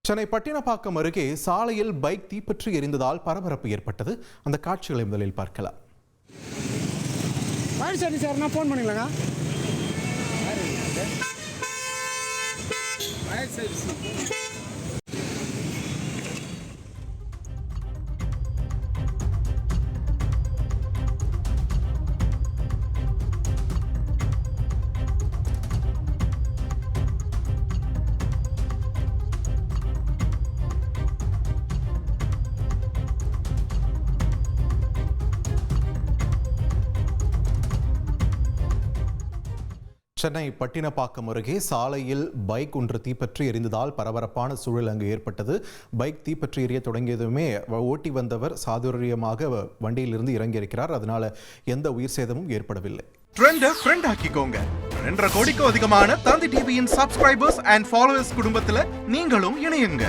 சென்னை பட்டினப்பாக்கம் அருகே சாலையில் பைக் தீப்பற்றி எரிந்ததால் பரபரப்பு ஏற்பட்டது. அந்த காட்சிகளை முதலில் பார்க்கலாம். சார் நான் ஃபோன் பண்ணிக்கலாங்க. சென்னை பட்டினப்பாக்கம் அருகே சாலையில் பைக் ஒன்று தீப்பற்றி எரிந்ததால் பரபரப்பான சூழல் அங்கு ஏற்பட்டது. பைக் தீப்பற்றி எரிய தொடங்கியதுமே ஓட்டி வந்தவர் சாதுரியமாக வண்டியிலிருந்து இறங்கியிருக்கிறார். அதனால எந்த உயிர் சேதமும் ஏற்படவில்லை. ட்ரெண்டை ஃப்ரெண்ட் ஆக்கிக்கோங்க. 2.5 கோடிக்கும் அதிகமான தந்தி டிவியின் சப்ஸ்கிரைபர்ஸ் அண்ட் ஃபாலோவர்ஸ் குடும்பத்தில் நீங்களும் இணையுங்க.